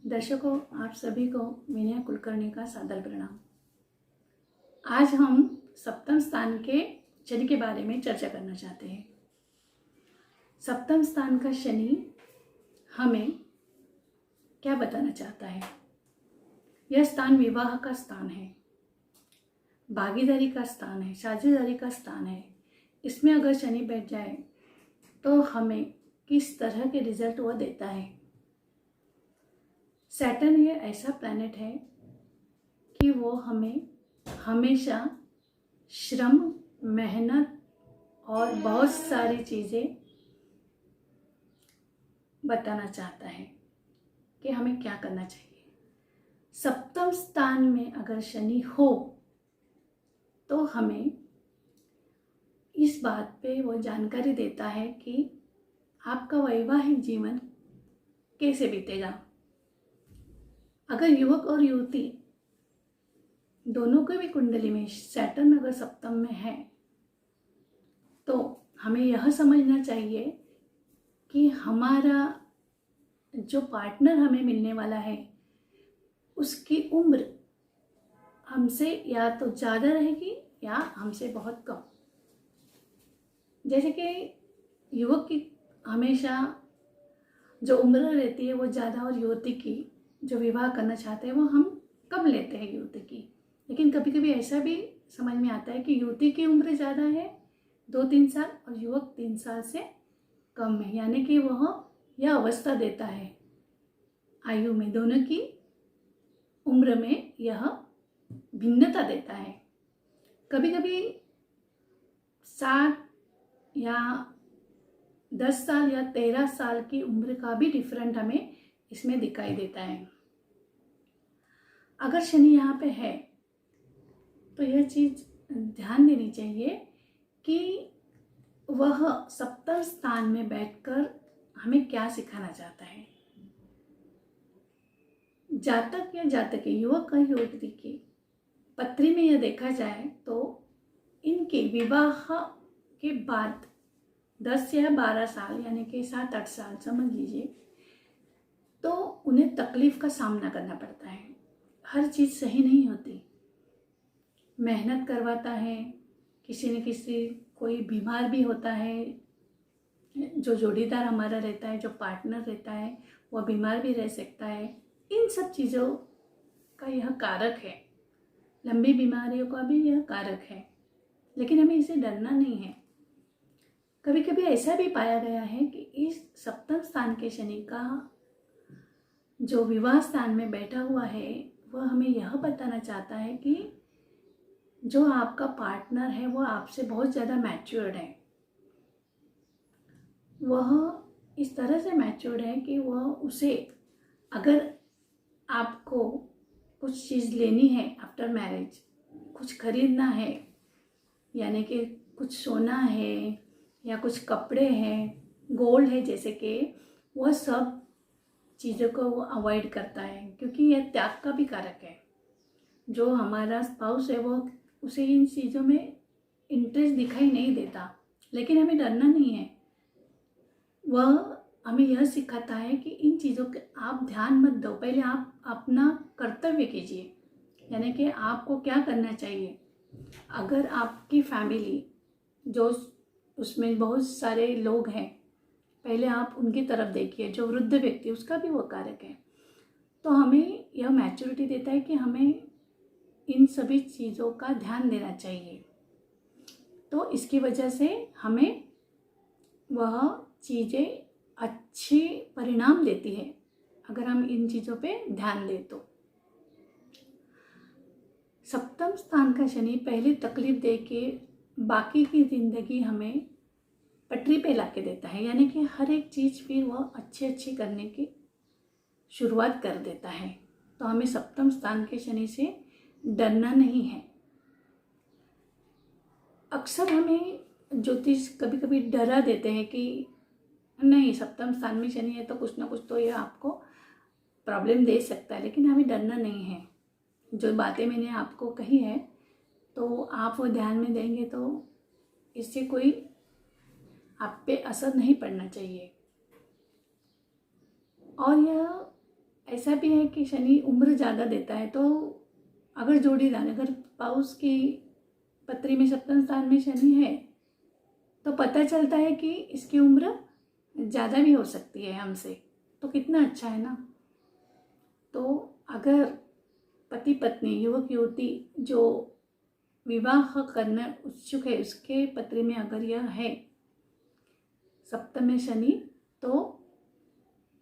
दर्शकों, आप सभी को विनय कुलकर्णी का सादर प्रणाम। आज हम सप्तम स्थान के शनि के बारे में चर्चा करना चाहते हैं। सप्तम स्थान का शनि हमें क्या बताना चाहता है? यह स्थान विवाह का स्थान है, भागीदारी का स्थान है, साझेदारी का स्थान है। इसमें अगर शनि बैठ जाए तो हमें किस तरह के रिजल्ट वह देता है। सैटर्न ये ऐसा प्लैनेट है कि वो हमें हमेशा श्रम, मेहनत और बहुत सारी चीज़ें बताना चाहता है कि हमें क्या करना चाहिए। सप्तम स्थान में अगर शनि हो तो हमें इस बात पे वो जानकारी देता है कि आपका वैवाहिक जीवन कैसे बीतेगा। अगर युवक और युवती दोनों की भी कुंडली में सैटर्न अगर सप्तम में है तो हमें यह समझना चाहिए कि हमारा जो पार्टनर हमें मिलने वाला है उसकी उम्र हमसे या तो ज़्यादा रहेगी या हमसे बहुत कम। जैसे कि युवक की हमेशा जो उम्र रहती है वो ज़्यादा और युवती की जो विवाह करना चाहते हैं वो हम कम लेते हैं युवती की। लेकिन कभी कभी ऐसा भी समझ में आता है कि युवती की उम्र ज़्यादा है 2-3 साल और युवक 3 साल से कम है, यानी कि वह यह अवस्था देता है आयु में, दोनों की उम्र में यह भिन्नता देता है। कभी कभी 7 या 10 साल या 13 साल की उम्र का भी डिफरेंट हमें इसमें दिखाई देता है। अगर शनि यहाँ पे है तो यह चीज़ ध्यान देनी चाहिए कि वह सप्तम स्थान में बैठकर हमें क्या सिखाना चाहता है। जातक या जातकी, युवक या युवती की पत्री में यह देखा जाए तो इनके विवाह के बाद 10 या 12 साल यानी कि 7-8 साल समझ लीजिए, तो उन्हें तकलीफ़ का सामना करना पड़ता है। हर चीज़ सही नहीं होती, मेहनत करवाता है, किसी न किसी कोई बीमार भी होता है, जो जोड़ीदार हमारा रहता है, जो पार्टनर रहता है वह बीमार भी रह सकता है। इन सब चीज़ों का यह कारक है, लंबी बीमारियों का भी यह कारक है, लेकिन हमें इसे डरना नहीं है। कभी कभी ऐसा भी पाया गया है कि इस सप्तम स्थान के शनि का जो विवाह स्थान में बैठा हुआ है वह हमें यह बताना चाहता है कि जो आपका पार्टनर है वह आपसे बहुत ज़्यादा मैच्योर्ड है। वह इस तरह से मैच्योर्ड है कि वह उसे, अगर आपको कुछ चीज़ लेनी है आफ्टर मैरिज, कुछ खरीदना है, यानी कि कुछ सोना है या कुछ कपड़े हैं, गोल्ड है, जैसे कि वह सब चीज़ों को वो अवॉइड करता है, क्योंकि यह त्याग का भी कारक है। जो हमारा स्पाउस है वो उसे इन चीज़ों में इंटरेस्ट दिखाई नहीं देता, लेकिन हमें डरना नहीं है। वह हमें यह सिखाता है कि इन चीज़ों के आप ध्यान मत दो, पहले आप अपना कर्तव्य कीजिए, यानी कि आपको क्या करना चाहिए। अगर आपकी फैमिली जो उसमें बहुत सारे लोग हैं, पहले आप उनकी तरफ देखिए। जो वृद्ध व्यक्ति, उसका भी वो कारक है। तो हमें यह मैच्योरिटी देता है कि हमें इन सभी चीज़ों का ध्यान देना चाहिए। तो इसकी वजह से हमें वह चीज़ें अच्छे परिणाम देती है अगर हम इन चीज़ों पे ध्यान दें तो। सप्तम स्थान का शनि पहले तकलीफ दे के बाकी की ज़िंदगी हमें पटरी पे ला के देता है, यानी कि हर एक चीज़ फिर वह अच्छी करने की शुरुआत कर देता है। तो हमें सप्तम स्थान के शनि से डरना नहीं है। अक्सर हमें ज्योतिष कभी कभी डरा देते हैं कि नहीं, सप्तम स्थान में शनि है तो कुछ ना कुछ तो ये आपको प्रॉब्लम दे सकता है, लेकिन हमें डरना नहीं है। जो बातें मैंने आपको कही है तो आप वो ध्यान में देंगे तो इससे कोई आप पे असर नहीं पड़ना चाहिए। और यह ऐसा भी है कि शनि उम्र ज़्यादा देता है, तो अगर जोड़ीदार, अगर स्पाउस की पत्री में सप्तम स्थान में शनि है तो पता चलता है कि इसकी उम्र ज़्यादा भी हो सकती है हमसे, तो कितना अच्छा है ना। तो अगर पति पत्नी, युवक युवती जो विवाह करने उत्सुक है, उसके पत्री में अगर यह है सप्तम में शनि, तो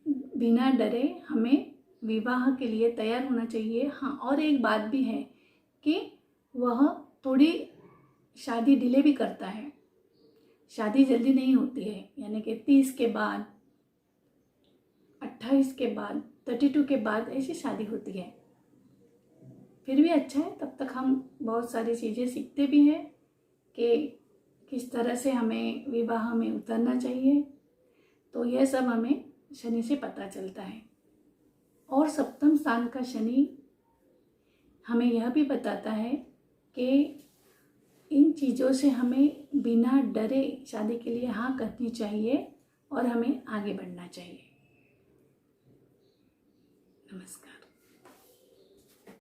बिना डरे हमें विवाह के लिए तैयार होना चाहिए। हाँ, और एक बात भी है कि वह थोड़ी शादी डिले भी करता है, शादी जल्दी नहीं होती है, यानी कि 30 के बाद, 28 के बाद, 32 के बाद ऐसी शादी होती है। फिर भी अच्छा है, तब तक हम बहुत सारी चीज़ें सीखते भी हैं कि किस तरह से हमें विवाह में उतरना चाहिए। तो यह सब हमें शनि से पता चलता है। और सप्तम स्थान का शनि हमें यह भी बताता है कि इन चीज़ों से हमें बिना डरे शादी के लिए हाँ करनी चाहिए और हमें आगे बढ़ना चाहिए।